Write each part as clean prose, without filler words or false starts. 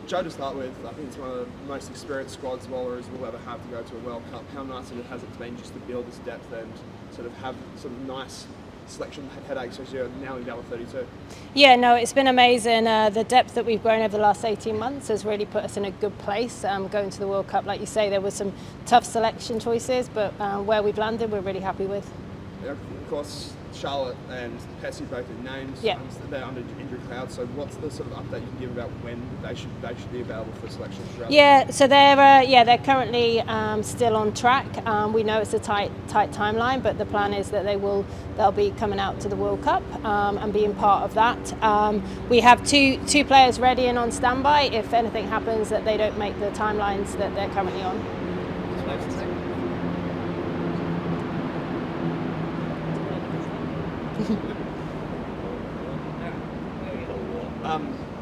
Joe, to start with, I think it's one of the most experienced squads Wallaroos will ever have to go to a World Cup. How nice has it been just to build this depth and sort of have sort of nice selection headaches as you're now down with 32? Yeah, no, it's been amazing. The depth that we've grown over the last 18 months has really put us in a good place. Going to the World Cup, like you say, there were some tough selection choices, but where we've landed, we're really happy with. Yeah, of course, Charlotte and Pessy both in names. Yeah. They're under injury cloud. So what's the sort of update you can give about when they should be available for selection? Yeah, so they're currently still on track. We know it's a tight timeline, but the plan is that they'll be coming out to the World Cup and being part of that. We have two players ready and on standby if anything happens that they don't make the timelines that they're currently on.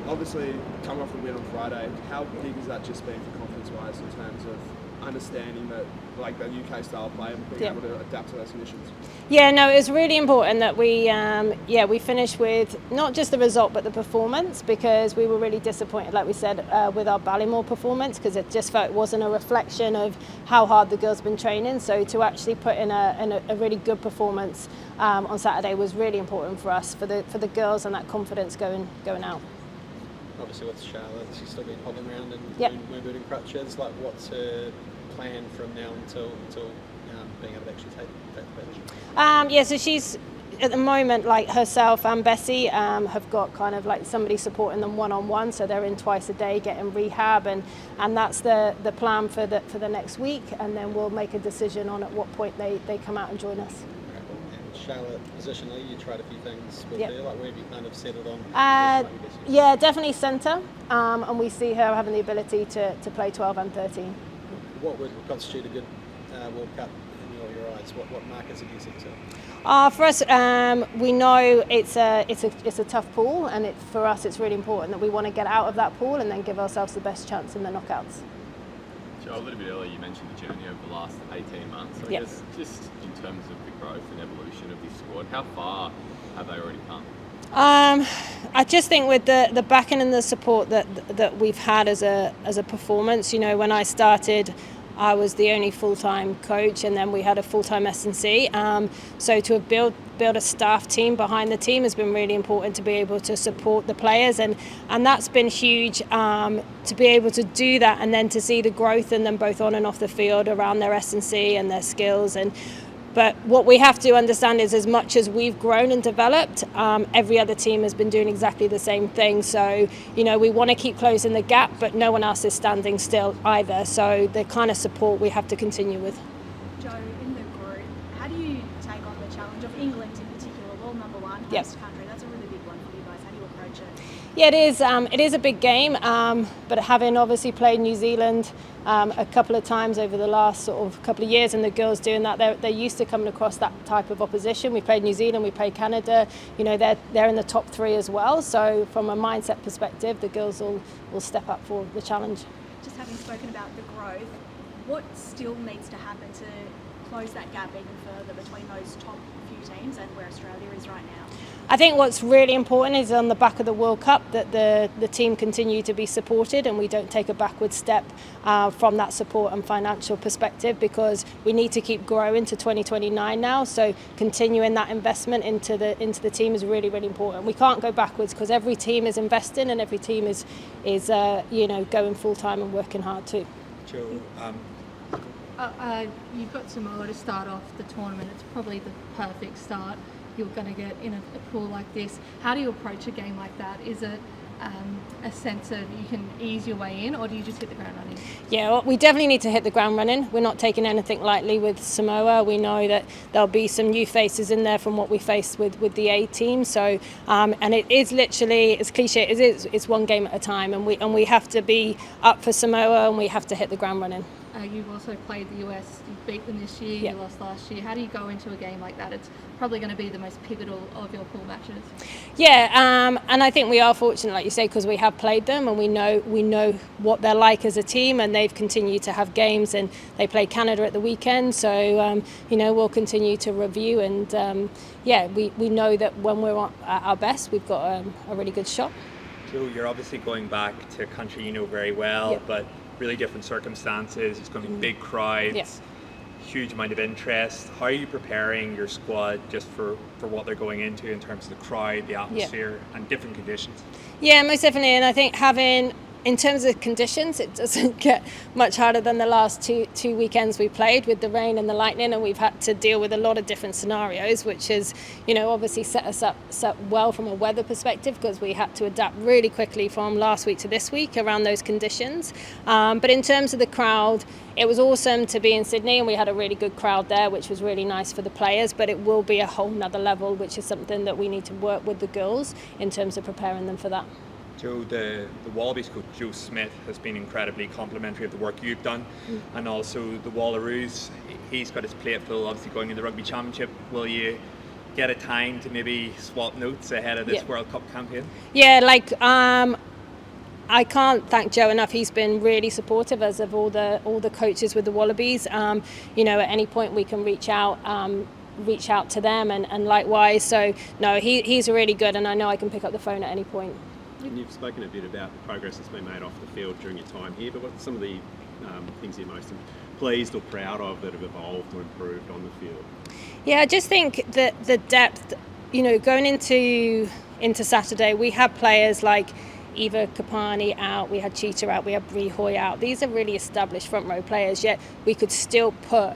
Obviously, coming off the win on Friday, how big has that just been for confidence-wise in terms of understanding that, like the UK style play and being able to adapt to those conditions? Yeah, no, it was really important that we finished with not just the result but the performance, because we were really disappointed, like we said, with our Ballymore performance, because it just felt it wasn't a reflection of how hard the girls been training. So to actually put in a really good performance on Saturday was really important for us, for the girls, and that confidence going out. Obviously with Charlotte, she's still been hobbling around and moving in crutches. Like, what's her plan from now until being able to actually take the pitch? So she's at the moment, like herself and Bessie have got kind of like somebody supporting them one-on-one, so they're in twice a day getting rehab, and that's the plan for the next week, and then we'll make a decision on at what point they come out and join us. Charlotte, positionally, you tried a few things with her. Like, where have you kind of settled on? Yeah, definitely centre, and we see her having the ability to play 12 and 13. What would constitute a good World Cup in your eyes? What markers have you seen? For us, we know it's a tough pool, and for us it's really important that we want to get out of that pool and then give ourselves the best chance in the knockouts. Joe, a little bit earlier you mentioned the journey over the last 18 months. I guess just in terms of the growth and evolution of this squad, how far have they already come? I just think with the backing and the support that we've had as a performance, you know, when I started, I was the only full-time coach, and then we had a full-time S&C. So to have built a staff team behind the team has been really important, to be able to support the players, and that's been huge, to be able to do that, and then to see the growth in them both on and off the field around their S&C and their skills. But what we have to understand is, as much as we've grown and developed, every other team has been doing exactly the same thing. So, you know, we want to keep closing the gap, but no one else is standing still either. So the kind of support we have to continue with. Joe, in the group, how do you take on the challenge of England in particular, world number one, host country? That's a really big one for you guys. How do you approach it? Yeah, it is. It is a big game, but having obviously played New Zealand a couple of times over the last sort of couple of years, and the girls doing that, they're used to coming across that type of opposition. We played New Zealand, we played Canada. You know, they're in the top three as well. So from a mindset perspective, the girls will step up for the challenge. Just having spoken about the growth, what still needs to happen to close that gap even further between those top few teams and where Australia is right now? I think what's really important is on the back of the World Cup that the team continue to be supported, and we don't take a backward step from that support and financial perspective, because we need to keep growing to 2029 now. So continuing that investment into the team is really, really important. We can't go backwards, because every team is investing and every team is going full time and working hard too. Jill, you've got Samoa to start off the tournament. It's probably the perfect start you're going to get in a pool like this. How do you approach a game like that? Is it a sense of you can ease your way in, or do you just hit the ground running? Yeah, well, we definitely need to hit the ground running. We're not taking anything lightly with Samoa. We know that there'll be some new faces in there from what we faced with the A team. So, and it is literally, as cliche as it is, it's one game at a time, and we have to be up for Samoa, and we have to hit the ground running. You've also played the US, you've beat them this year, you lost last year. How do you go into a game like that? It's probably going to be the most pivotal of your pool matches. Yeah, and I think we are fortunate, like you say, because we have played them, and we know what they're like as a team, and they've continued to have games, and they play Canada at the weekend. So, we'll continue to review, and we know that when we're at our best, we've got a really good shot. So you're obviously going back to a country you know very well, but really different circumstances. It's going to be big crowds, huge amount of interest. How are you preparing your squad just for what they're going into in terms of the crowd, the atmosphere, and different conditions? Yeah, most definitely. And I think in terms of conditions, it doesn't get much harder than the last two weekends we played with the rain and the lightning, and we've had to deal with a lot of different scenarios, which has, obviously set us up well from a weather perspective, because we had to adapt really quickly from last week to this week around those conditions. But in terms of the crowd, it was awesome to be in Sydney, and we had a really good crowd there, which was really nice for the players, but it will be a whole nother level, which is something that we need to work with the girls in terms of preparing them for that. Joe, the Wallabies coach Joe Smith has been incredibly complimentary of the work you've done, and also the Wallaroos. He's got his plate full, obviously going in the Rugby Championship. Will you get a time to maybe swap notes ahead of this World Cup campaign? Yeah, I can't thank Joe enough. He's been really supportive, as of all the coaches with the Wallabies. At any point we can reach out to them, and likewise. So no, he's really good, and I know I can pick up the phone at any point. And you've spoken a bit about the progress that's been made off the field during your time here, but what's some of the things you're most pleased or proud of that have evolved or improved on the field? Yeah, I just think that the depth, going into Saturday, we had players like Eva Kapani out, we had Cheetah out, we had Bree Hoy out. These are really established front row players, yet we could still put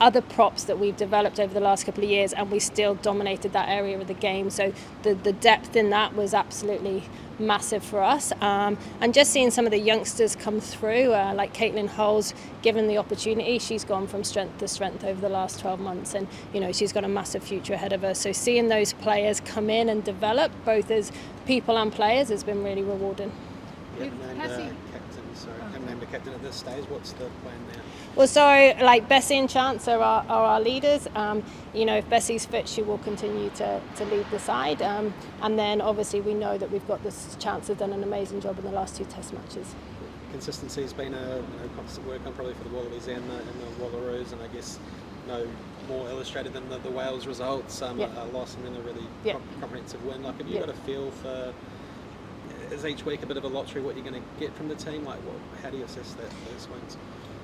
other props that we've developed over the last couple of years, and we still dominated that area of the game. So the depth in that was absolutely massive for us. And just seeing some of the youngsters come through, like Caitlin Hull's, given the opportunity, she's gone from strength to strength over the last 12 months, and she's got a massive future ahead of her. So seeing those players come in and develop, both as people and players, has been really rewarding. Haven't named a captain at this stage. What's the plan now? Well, so Bessie and Chance are our leaders. If Bessie's fit, she will continue to lead the side. And then obviously we know that we've got this Chance has done an amazing job in the last 2 test matches. Consistency has been a constant work on probably for the Wallabies and the Wallaroos, and I guess no more illustrated than the Wales results. A loss and then a really comprehensive win. Have you got a feel for? Is each week a bit of a lottery what you're going to get from the team? How do you assess those wins?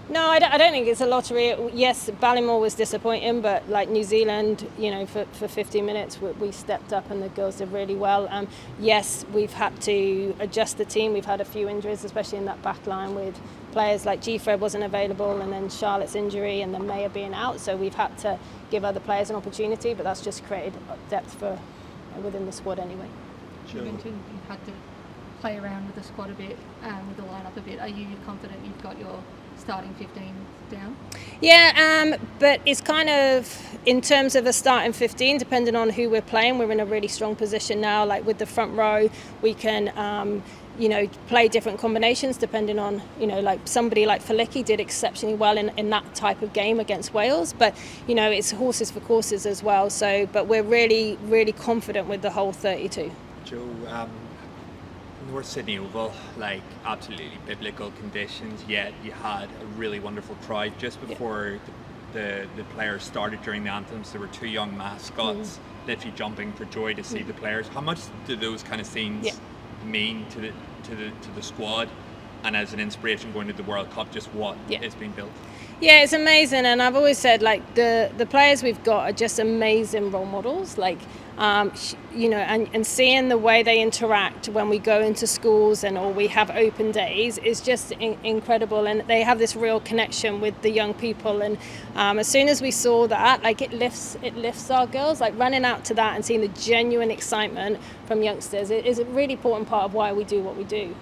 No, I don't think it's a lottery. Yes, Ballymore was disappointing, but New Zealand, for 50 minutes we stepped up and the girls did really well. Yes, we've had to adjust the team. We've had a few injuries, especially in that back line with players like G-Fred wasn't available, and then Charlotte's injury, and then Maya being out. So we've had to give other players an opportunity, but that's just created depth within the squad anyway. You mentioned you've had to play around with the squad a bit, with the lineup a bit. Are you confident you've got your starting 15 down? Yeah, but it's kind of, in terms of a starting 15, depending on who we're playing, we're in a really strong position now. With the front row, we can play different combinations depending on, somebody like Felicki did exceptionally well in that type of game against Wales, but it's horses for courses as well. So, but we're really, really confident with the whole 32. Joe, North Sydney Oval, absolutely biblical conditions, yet you had a really wonderful crowd. Just before the players started during the anthems, there were 2 young mascots literally jumping for joy to see the players. How much do those kind of scenes mean to the squad, and as an inspiration going to the World Cup, just what is being built? Yeah, it's amazing, and I've always said the players we've got are just amazing role models. And seeing the way they interact when we go into schools or we have open days is just incredible, and they have this real connection with the young people. And as soon as we saw that, it lifts our girls. Running out to that and seeing the genuine excitement from youngsters is a really important part of why we do what we do.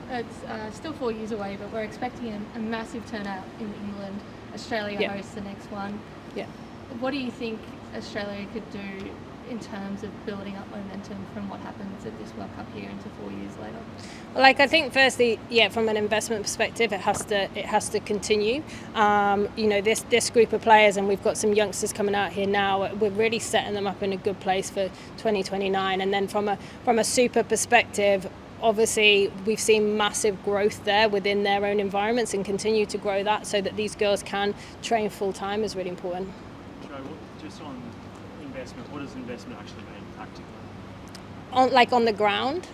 It's still 4 years away, but we're expecting a massive turnout in England. Australia hosts the next one. Yeah. What do you think Australia could do in terms of building up momentum from what happens at this World Cup here into 4 years later? Well, I think firstly, from an investment perspective, it has to continue. This group of players, and we've got some youngsters coming out here now. We're really setting them up in a good place for 2029. And then from a super perspective, obviously we've seen massive growth there within their own environments, and continue to grow that so that these girls can train full time is really important. Joe, just on investment, what does investment actually mean practically? on the ground.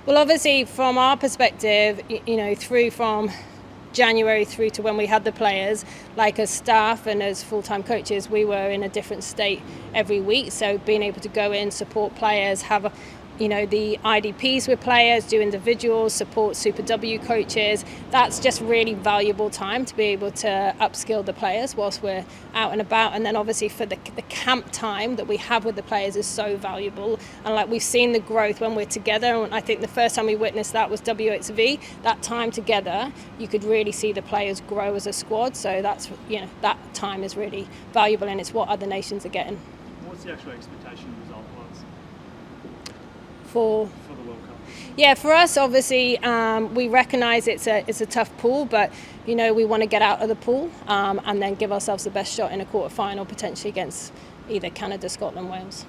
Well, obviously, from our perspective, through from January through to when we had the players, like as staff and as full-time coaches, we were in a different state every week. So being able to go in, support players, have the IDPs with players, do individuals, support Super W coaches. That's just really valuable time to be able to upskill the players whilst we're out and about. And then obviously for the camp time that we have with the players is so valuable. And like we've seen the growth when we're together. And I think the first time we witnessed that was WXV. That time together, you could really see the players grow as a squad. So that's, that time is really valuable, and it's what other nations are getting. What's the actual expectation result was? For the World Cup? Yeah, for us, obviously, we recognise it's a tough pool, but we want to get out of the pool and then give ourselves the best shot in a quarter-final, potentially against either Canada, Scotland, Wales.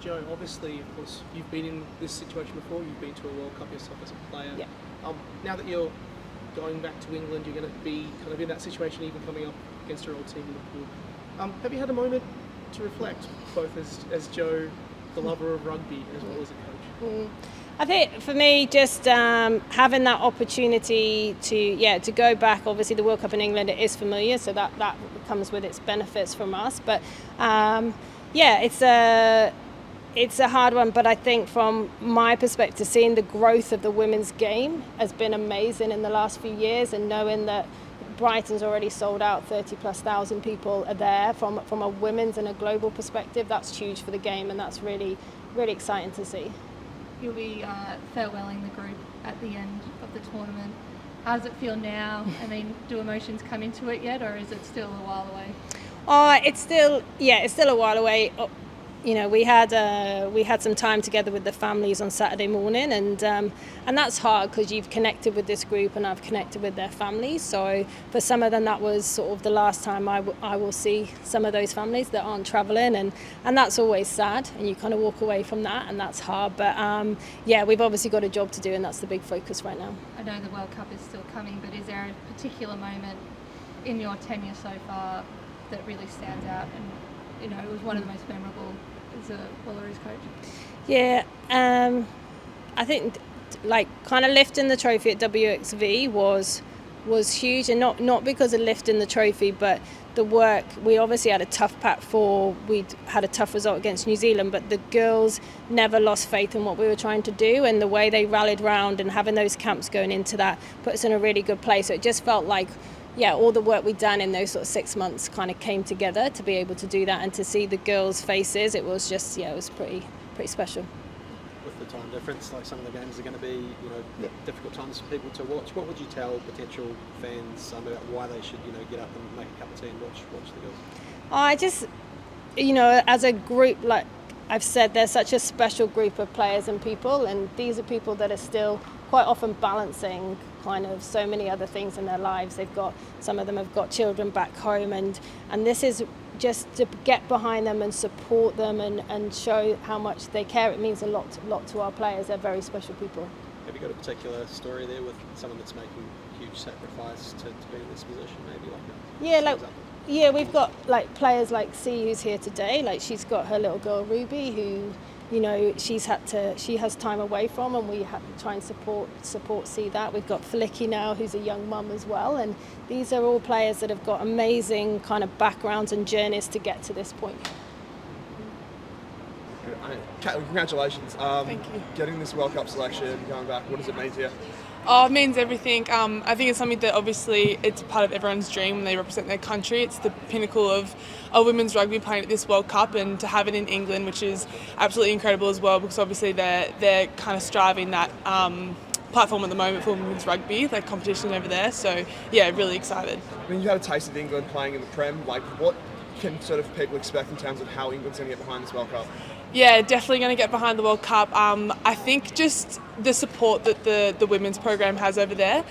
Joe, obviously, of course, you've been in this situation before. You've been to a World Cup yourself as a player. Yeah. Now that you're going back to England, you're going to be kind of in that situation, even coming up against your old team in the pool. Have you had a moment to reflect, both as Joe, the lover of rugby, as well as a coach? I think for me, just having that opportunity to go back. Obviously, the World Cup in England, it is familiar, so that comes with its benefits from us. But it's a hard one. But I think from my perspective, seeing the growth of the women's game has been amazing in the last few years, and knowing that Brighton's already sold out, 30,000+ people are there from a women's and a global perspective. That's huge for the game, and that's really, really exciting to see. You'll be farewelling the group at the end of the tournament. How does it feel now? I mean, do emotions come into it yet, or is it still a while away? It's still a while away. We had some time together with the families on Saturday morning, and that's hard because you've connected with this group and I've connected with their families. So for some of them, that was sort of the last time I will see some of those families that aren't travelling, and that's always sad, and you kind of walk away from that, and that's hard. But we've obviously got a job to do, and that's the big focus right now. I know the World Cup is still coming, but is there a particular moment in your tenure so far that really stands out, and it was one of the most memorable as a Wallaroos coach? Yeah, I think kind of lifting the trophy at WXV was huge, and not because of lifting the trophy, but the work. We obviously had a tough Pac 4. We'd had a tough result against New Zealand, but the girls never lost faith in what we were trying to do, and the way they rallied round and having those camps going into that put us in a really good place. So it just felt like all the work we'd done in those sort of 6 months kind of came together to be able to do that, and to see the girls' faces, it was just, it was pretty special. With the time difference, like some of the games are going to be, difficult times for people to watch. What would you tell potential fans about why they should, get up and make a cup of tea and watch the girls? I just, as a group, like I've said, they're such a special group of players and people, and these are people that are still quite often balancing kind of so many other things in their lives. Some of them have got children back home, and this is just to get behind them and support them and show how much they care. It means a lot to our players. They're very special people. Have you got a particular story there with someone that's making huge sacrifice to be in this position, maybe we've got players like C, who's here today. She's got her little girl Ruby, who she has time away from, and we have to try and support see that. We've got Flicky now, who's a young mum as well, and these are all players that have got amazing kind of backgrounds and journeys to get to this point. Kaitlan, congratulations. Thank you. Getting this World Cup selection, going back, what does it mean to you? Oh, it means everything. I think it's something that obviously it's part of everyone's dream when they represent their country. It's the pinnacle of women's rugby playing at this World Cup, and to have it in England, which is absolutely incredible as well, because obviously they're kind of striving that platform at the moment for women's rugby, like competition over there. So yeah, really excited. I mean, you had a taste of England playing in the Prem. What can sort of people expect in terms of how England's going to get behind this World Cup? Yeah, definitely going to get behind the World Cup. I think just the support that the women's program has over there.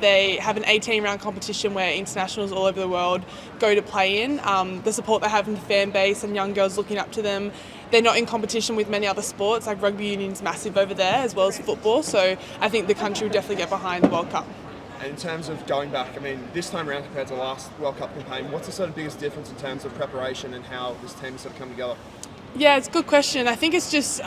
They have an 18-round competition where internationals all over the world go to play in. The support they have from the fan base and young girls looking up to them. They're not in competition with many other sports, like rugby union's massive over there, as well as football. So I think the country will definitely get behind the World Cup. And in terms of going back, I mean, this time around compared to the last World Cup campaign, what's the sort of biggest difference in terms of preparation and how this team has sort of come together? Yeah, it's a good question. I think it's just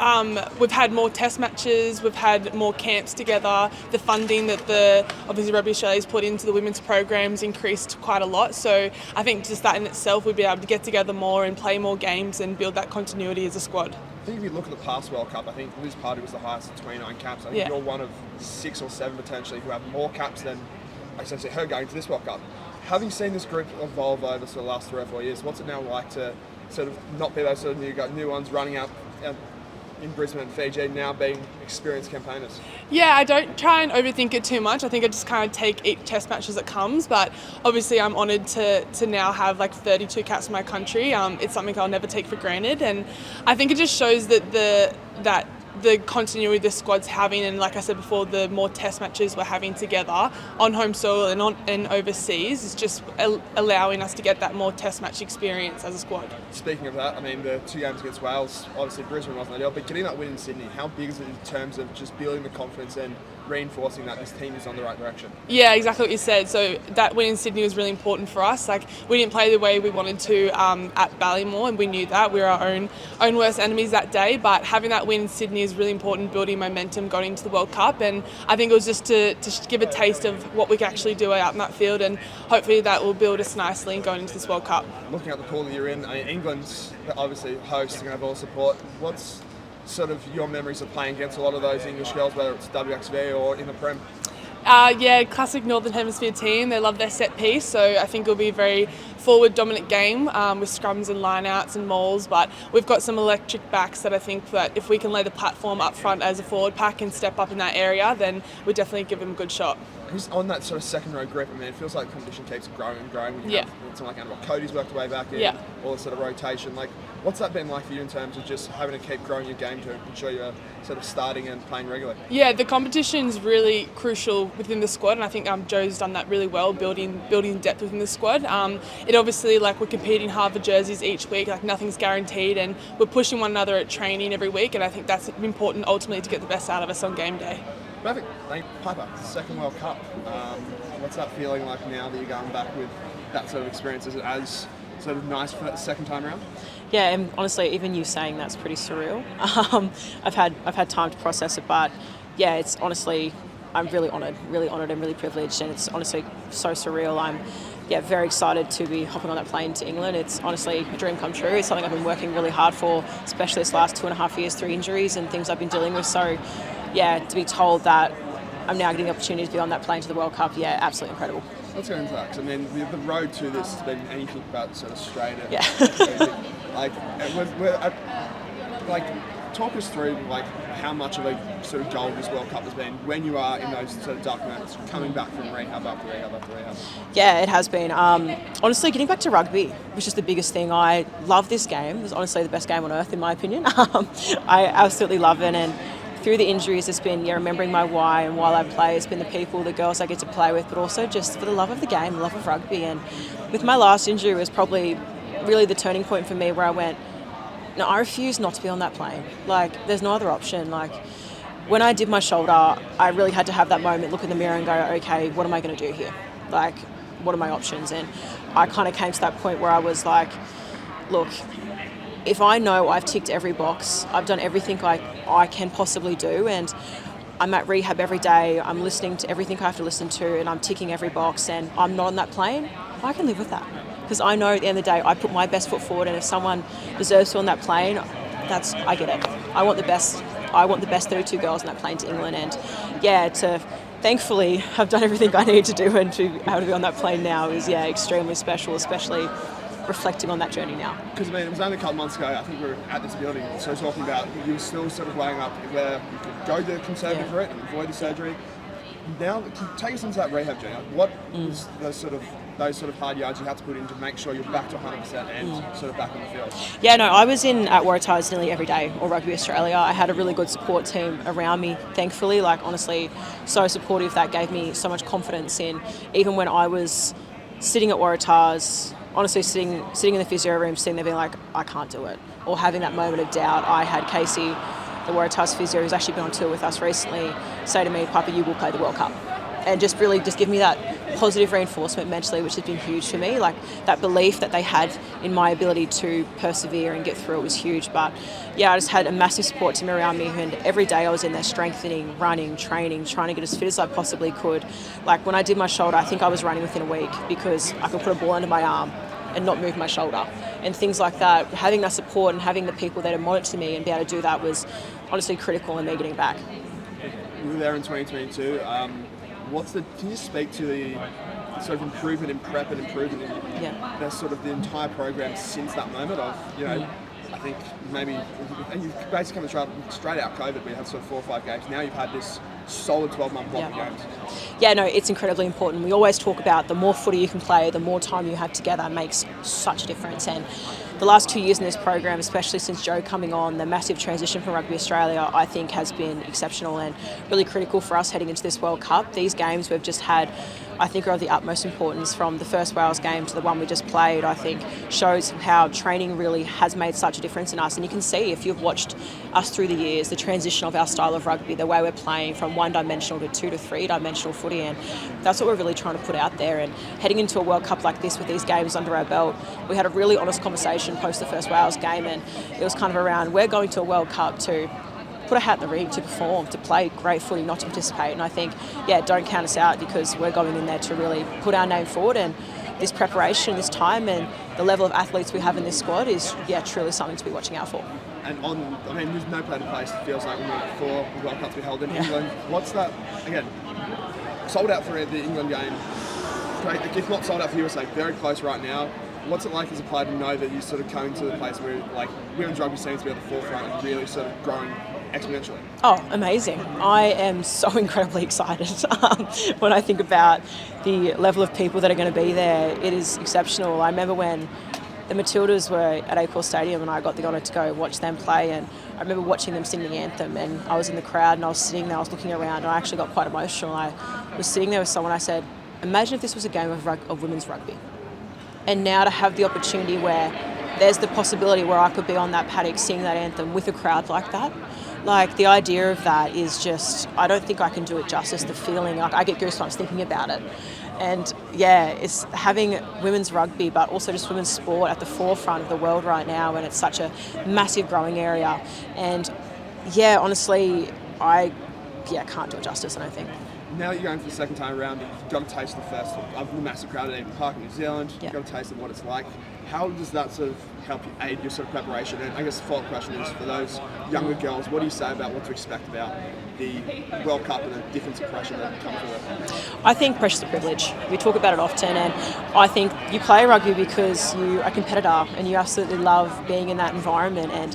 we've had more test matches, we've had more camps together. The funding that obviously Rugby Australia's put into the women's programs increased quite a lot. So I think just that in itself, we'd be able to get together more and play more games and build that continuity as a squad. I think if you look at the past World Cup, I think Liz Party was the highest at 29 caps. I think you're one of 6 or 7 potentially who have more caps than essentially her going to this World Cup. Having seen this group evolve over the last 3 or 4 years, what's it now like to sort of not be those sort of new ones running out in Brisbane and Fiji, now being experienced campaigners? Yeah, I don't try and overthink it too much. I think I just kind of take each test match as it comes, but obviously I'm honoured to now have like 32 caps for my country. It's something I'll never take for granted, and I think it just shows that the continuity the squad's having, and like I said before, the more test matches we're having together on home soil and overseas is just allowing us to get that more test match experience as a squad. Speaking of that, I mean, the 2 games against Wales, obviously Brisbane wasn't ideal, but getting that win in Sydney, how big is it in terms of just building the confidence and reinforcing that this team is on the right direction? Yeah, exactly what you said. So that win in Sydney was really important for us. Like, we didn't play the way we wanted to at Ballymore, and we knew that. We were our own worst enemies that day, but having that win in Sydney is really important, building momentum going into the World Cup, and I think it was just to give a taste of what we can actually do out in that field, and hopefully that will build us nicely going into this World Cup. Looking at the pool that you're in, I mean, England's obviously host, and have all support. What's sort of your memories of playing against a lot of those English girls, whether it's WXV or in the Prem? Yeah, classic Northern Hemisphere team. They love their set piece, so I think it'll be a very forward dominant game with scrums and line-outs and mauls, but we've got some electric backs that I think that if we can lay the platform up front as a forward pack and step up in that area, then we definitely give them a good shot. Who's on that sort of second row grip? I mean, it feels like competition keeps growing and growing. Someone like Annabelle Cody's worked her way back in, all the sort of rotation. Like, what's that been like for you in terms of just having to keep growing your game to ensure you're sort of starting and playing regularly? Yeah, the competition's really crucial within the squad, and I think Joe's done that really well, building depth within the squad. It obviously, like, we're competing hard for jerseys each week, like nothing's guaranteed, and we're pushing one another at training every week, and I think that's important ultimately to get the best out of us on game day. Perfect. Thank you. Piper, second World Cup. What's that feeling like now that you're going back with that sort of experience? Is it as sort of nice for that second time around? Yeah, and honestly, even you saying that's pretty surreal. I've had time to process it, but yeah, it's honestly, I'm really honoured and really privileged, and it's honestly so surreal. I'm very excited to be hopping on that plane to England. It's honestly a dream come true. It's something I've been working really hard for, especially this last 2.5 years through injuries and things I've been dealing with. So yeah, to be told that I'm now getting the opportunity to be on that plane to the World Cup, yeah, absolutely incredible. Let's go into that, because I mean, the road to this has been anything but sort of straight. Talk us through like how much of a sort of goal this World Cup has been when you are in those sort of dark moments, coming back from rehab after rehab after rehab. Yeah, it has been. Honestly, getting back to rugby was just the biggest thing. I love this game. It was honestly the best game on earth, in my opinion. I absolutely love it, and through the injuries, it's been remembering my why, and while I play, it's been the people, the girls I get to play with, but also just for the love of the game, the love of rugby. And with my last injury, it was probably really the turning point for me, where I went, no, I refuse not to be on that plane. Like, there's no other option. Like, when I did my shoulder, I really had to have that moment, look in the mirror and go, okay, what am I going to do here? Like, what are my options? And I kind of came to that point where I was like, look, if I know I've ticked every box, I've done everything I can possibly do, and I'm at rehab every day, I'm listening to everything I have to listen to, and I'm ticking every box, and I'm not on that plane, I can live with that. Because I know at the end of the day, I put my best foot forward, and if someone deserves to on that plane, I get it. I want the best 32 girls on that plane to England, and yeah, to thankfully have done everything I need to do and to be able to be on that plane now is extremely special, especially reflecting on that journey now. Because I mean, it was only a couple months ago, I think we were at this building, so talking about you were still sort of weighing up where you could go the conservative route and avoid the surgery. Now, take us into that rehab journey. What was those sort of hard yards you had to put in to make sure you're back to 100% and sort of back on the field? Yeah, no, I was in at Wallaroos nearly every day, or Rugby Australia. I had a really good support team around me, thankfully. Like, honestly, so supportive. That gave me so much confidence in, even when I was sitting at Waratahs, honestly sitting in the physio room, sitting there being like, I can't do it, or having that moment of doubt. I had Casey, the Waratahs physio, who's actually been on tour with us recently, say to me, Piper, you will play the World Cup. And just really just give me that positive reinforcement mentally, which has been huge for me. Like that belief that they had in my ability to persevere and get through it was huge. But yeah, I just had a massive support team around me, and every day I was in there strengthening, running, training, trying to get as fit as I possibly could. Like when I did my shoulder, I think I was running within a week because I could put a ball under my arm and not move my shoulder and things like that. Having that support and having the people that are monitor me and be able to do that was honestly critical in me getting back. You were there in 2022. Can you speak to the sort of improvement in prep and improvement in the sort of the entire program since that moment of, I think maybe, and you've basically come straight out of COVID, we had sort of 4 or 5 games. Now you've had this solid 12-month block of games. Yeah, no, it's incredibly important. We always talk about the more footy you can play, the more time you have together makes such a difference. And the last 2 years in this program, especially since Joe coming on, the massive transition from Rugby Australia, I think has been exceptional and really critical for us heading into this World Cup. These games we've just had, I think, are of the utmost importance. From the first Wales game to the one we just played, I think shows how training really has made such a difference in us. And you can see, if you've watched us through the years, the transition of our style of rugby, the way we're playing from one-dimensional to 2 to 3-dimensional footy, and that's what we're really trying to put out there. And heading into a World Cup like this with these games under our belt, we had a really honest conversation post the first Wales game, and it was kind of around, we're going to a World Cup to put a hat in the ring, to perform, to play great footy, not to participate. And I think, don't count us out, because we're going in there to really put our name forward. And this preparation, this time, and the level of athletes we have in this squad is, truly something to be watching out for. And there's no better place, it feels like, for the World Cup to be held in England. What's that, again, sold out for the England game, great, if not sold out for USA, very close right now. What's it like as a player to know that you're sort of coming to the place where, like, women's rugby seems to be at the forefront and really sort of growing exponentially? Oh, amazing. I am so incredibly excited when I think about the level of people that are going to be there. It is exceptional. I remember when the Matildas were at Accor Stadium and I got the honour to go watch them play, and I remember watching them sing the anthem, and I was in the crowd and I was sitting there, I was looking around, and I actually got quite emotional. I was sitting there with someone, I said, imagine if this was a game of women's rugby. And now to have the opportunity where there's the possibility where I could be on that paddock singing that anthem with a crowd like that. Like, the idea of that is just, I don't think I can do it justice, the feeling. Like, I get goosebumps thinking about it. And it's having women's rugby, but also just women's sport at the forefront of the world right now, and it's such a massive growing area. And honestly, I can't do it justice, I don't think. Now that you're going for the second time around, you've got to taste the first of the massive crowd at Eden Park in New Zealand. You've got to taste of what it's like. How does that sort of help you aid your sort of preparation? And I guess the follow-up question is, for those younger girls, what do you say about what to expect about the World Cup and the difference of pressure that comes with it? I think pressure's a privilege. We talk about it often, and I think you play rugby because you're a competitor and you absolutely love being in that environment. And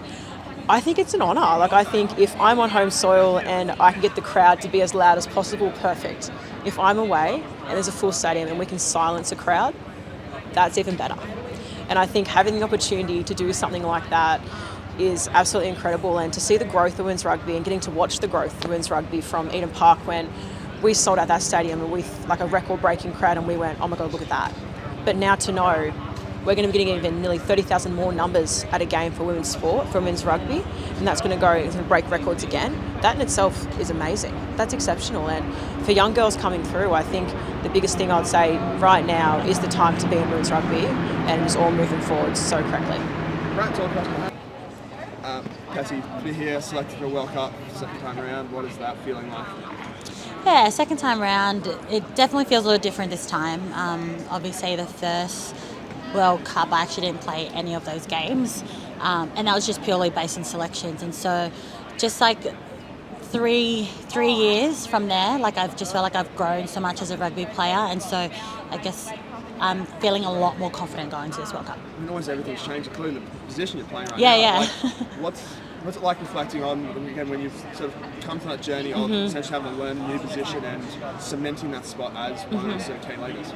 I think it's an honour. Like, I think if I'm on home soil and I can get the crowd to be as loud as possible, perfect. If I'm away and there's a full stadium and we can silence a crowd, that's even better. And I think having the opportunity to do something like that is absolutely incredible, and to see the growth of women's rugby and getting to watch the growth of women's rugby from Eden Park when we sold out that stadium and with like a record-breaking crowd, and we went, oh my God, look at that. But now to know we're going to be getting even nearly 30,000 more numbers at a game for women's sport, for women's rugby, and that's going to break records again. That in itself is amazing. That's exceptional. And for young girls coming through, I think the biggest thing I'd say right now is the time to be in women's rugby, and it's all moving forward so correctly. Right, talk about Cassie, to be here, selected for a World Cup, second time around, what is that feeling like? Yeah, second time around, it definitely feels a little different this time. Obviously the first World Cup, I actually didn't play any of those games, and that was just purely based on selections. And so just like three years from there, like I've just felt like I've grown so much as a rugby player, and so I guess I'm feeling a lot more confident going to this World Cup. I mean, always everything's changed, including the position you're playing right now. Yeah. Like, what's it like reflecting on, again, when you've sort of come to that journey of essentially having to learn a new position and cementing that spot as one of the sort of key leaders?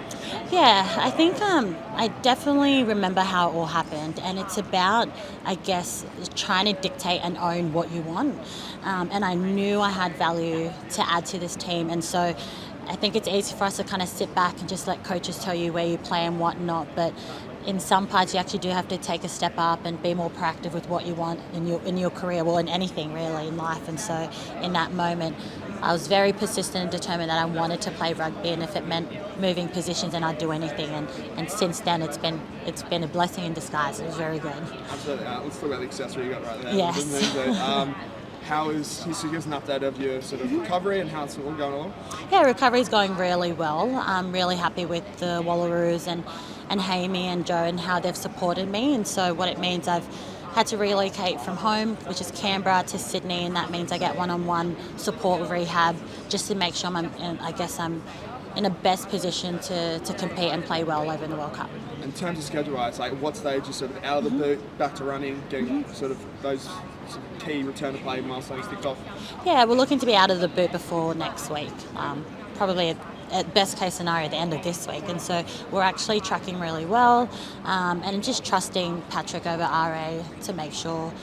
Yeah, I think I definitely remember how it all happened, and it's about, I guess, trying to dictate and own what you want. And I knew I had value to add to this team, and so I think it's easy for us to kind of sit back and just let coaches tell you where you play and what not, but in some parts you actually do have to take a step up and be more proactive with what you want in your career, well, in anything really in life. And so in that moment, I was very persistent and determined that I wanted to play rugby, and if it meant moving positions, then I'd do anything. And since then, it's been a blessing in disguise. It was very good. Absolutely. Let's talk about the accessory you got right there. Yes. How is, can you give us an update of your sort of recovery and how it's all going along? Yeah, recovery's going really well. I'm really happy with the Wallaroos and Hamey and Joe and how they've supported me. And so what it means, I've had to relocate from home, which is Canberra, to Sydney, and that means I get one-on-one support with rehab just to make sure I'm in a best position to compete and play well over in the World Cup. In terms of schedule-wise, like what stage is sort of out of the boot, back to running, getting sort of those sort of key return to play milestones ticked off? Yeah, we're looking to be out of the boot before next week, probably at best case scenario at the end of this week, and so we're actually tracking really well, and just trusting Patrick over RA to make sure.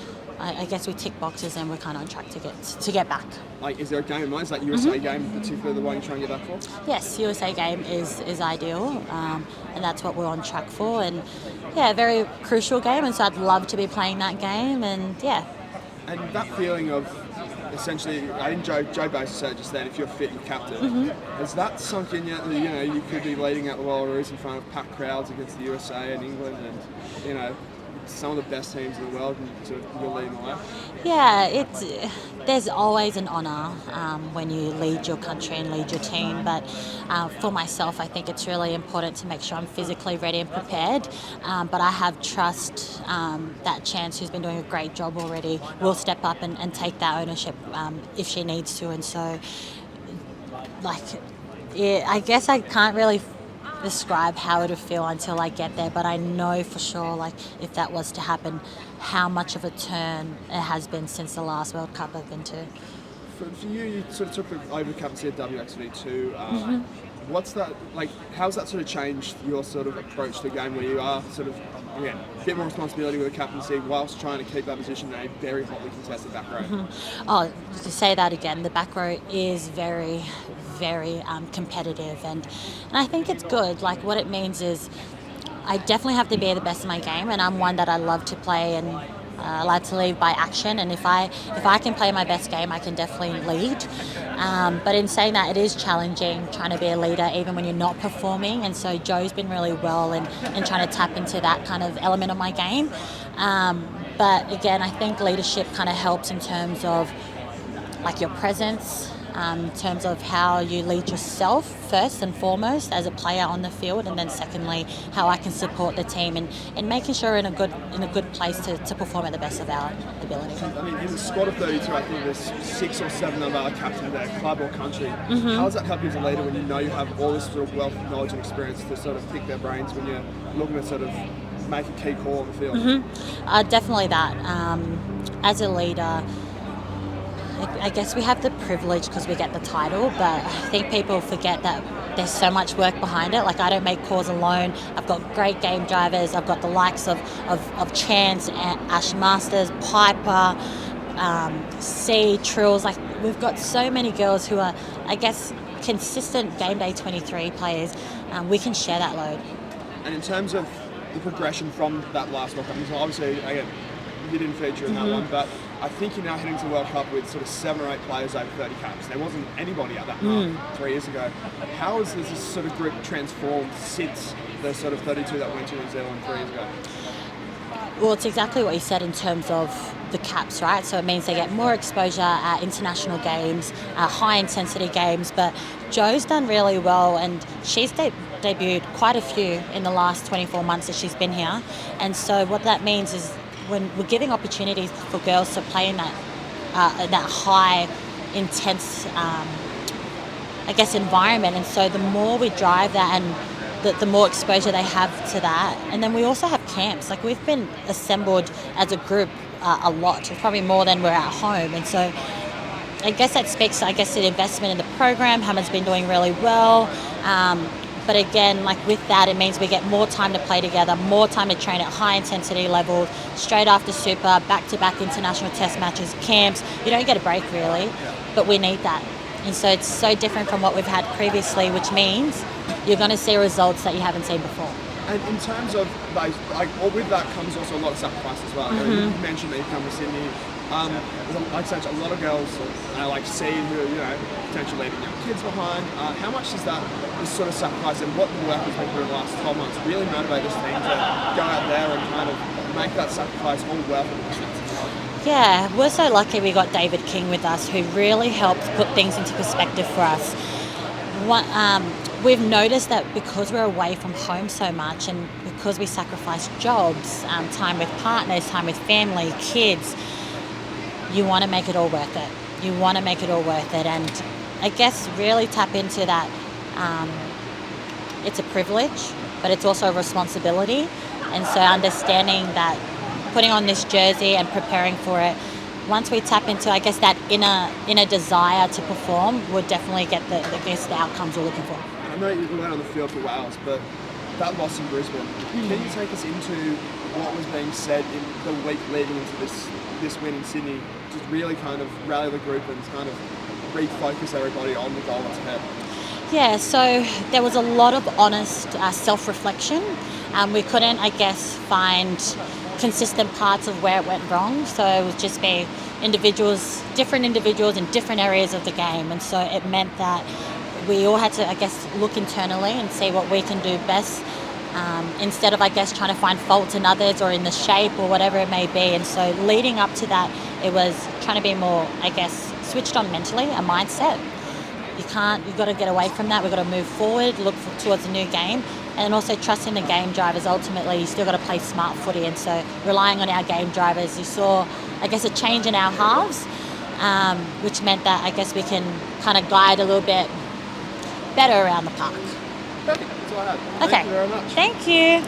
I guess we tick boxes and we're kind of on track to get back. Like, is there a game in mind? Is that USA game particularly the one you're trying to get back for? Yes, USA game is ideal, and that's what we're on track for. And yeah, a very crucial game, and so I'd love to be playing that game. And yeah. And that feeling of essentially, I think Joe Bass said just then, if you're fit, you're captain. Has that sunk in yet? You know, you could be leading out the Wallaroos in front of packed crowds against the USA and England, and you know, some of the best teams in the world, and sort of you're leading the way? Yeah, there's always an honour when you lead your country and lead your team, but for myself, I think it's really important to make sure I'm physically ready and prepared, but I have trust that Chance, who's been doing a great job already, will step up and take that ownership if she needs to. And so, like, yeah, I guess I can't really describe how it would feel until I get there, but I know for sure, like, if that was to happen, how much of a turn it has been since the last World Cup I've been to. For you sort of took over the captaincy at WXV2. What's that like? How's that sort of changed your sort of approach to the game, where you are sort of a bit more responsibility with the captaincy whilst trying to keep that position in a very hotly contested back row? Oh, to say that again, the back row is very, very competitive, and I think it's good. Like, what it means is I definitely have to be the best in my game, and I'm one that I love to play and I like to lead by action, and if I can play my best game, I can definitely lead. But in saying that, it is challenging trying to be a leader even when you're not performing, and so Joe's been really well in trying to tap into that kind of element of my game. But again, I think leadership kind of helps in terms of like your presence, in terms of how you lead yourself first and foremost as a player on the field, and then secondly how I can support the team and making sure we're in a good place to perform at the best of our ability. I mean, in the squad of 32, I think there's 6 or 7 of our captains there, club or country. How does that help you as a leader when you know you have all this sort of wealth of knowledge and experience to sort of pick their brains when you're looking to sort of make a key call on the field? Definitely that. As a leader, I guess we have the privilege because we get the title, but I think people forget that there's so much work behind it. Like, I don't make calls alone. I've got great game drivers. I've got the likes of Chance, Ash Masters, Piper, C, Trills. Like, we've got so many girls who are, I guess, consistent game day 23 players. We can share that load. And in terms of the progression from that last World Cup, obviously, again, you didn't feature in that one, but I think you're now heading to the World Cup with sort of 7 or 8 players over 30 caps. There wasn't anybody at that mark 3 years ago. How has this sort of group transformed since the sort of 32 that went to New Zealand 3 years ago? Well, it's exactly what you said in terms of the caps, right? So it means they get more exposure at international games, high-intensity games, but Joe's done really well, and she's debuted quite a few in the last 24 months that she's been here. And so what that means is when we're giving opportunities for girls to play in that high, intense, I guess, environment. And so the more we drive that, and the more exposure they have to that. And then we also have camps. Like, we've been assembled as a group a lot, probably more than we're at home. And so I guess that speaks, to the investment in the program. Hammer's been doing really well. But again, like, with that, it means we get more time to play together, more time to train at high intensity level, straight after Super, back-to-back international test matches, camps. You don't get a break, really, but we need that. And so it's so different from what we've had previously, which means you're going to see results that you haven't seen before. And in terms of those, with that comes also a lot of sacrifice as well. You mentioned that you come to Sydney, Like I said, a lot of girls like see who potentially leaving young kids behind. How much does this sort of sacrifice and what the work has been through in the last 12 months really motivate this team to go out there and kind of make that sacrifice all worth it? Yeah, we're so lucky we got David King with us, who really helped put things into perspective for us. We've noticed that because we're away from home so much and because we sacrifice jobs, time with partners, time with family, kids, you want to make it all worth it. You want to make it all worth it, and I guess really tap into that. It's a privilege, but it's also a responsibility, and so understanding that putting on this jersey and preparing for it, once we tap into, I guess, that inner desire to perform, we'll definitely get the outcomes we're looking for. I know you went on the field for Wales, but that loss in Brisbane, can you take us into what was being said in the week leading into this win in Sydney, just really kind of rally the group and kind of refocus everybody on the goal that's ahead? Yeah, so there was a lot of honest self-reflection. We couldn't, I guess, find consistent parts of where it went wrong, so it would just be different individuals in different areas of the game, and so it meant that we all had to, I guess, look internally and see what we can do best, instead of, I guess, trying to find faults in others or in the shape or whatever it may be. And so leading up to that, it was trying to be more, I guess, switched on mentally, a mindset. You've got to get away from that. We've got to move forward, look towards a new game, and also trusting the game drivers. Ultimately, you still got to play smart footy, and so relying on our game drivers. You saw, I guess, a change in our halves, which meant that, I guess, we can kind of guide a little bit better around the park. Perfect. That's all I had. Okay. Thank you very much. Thank you.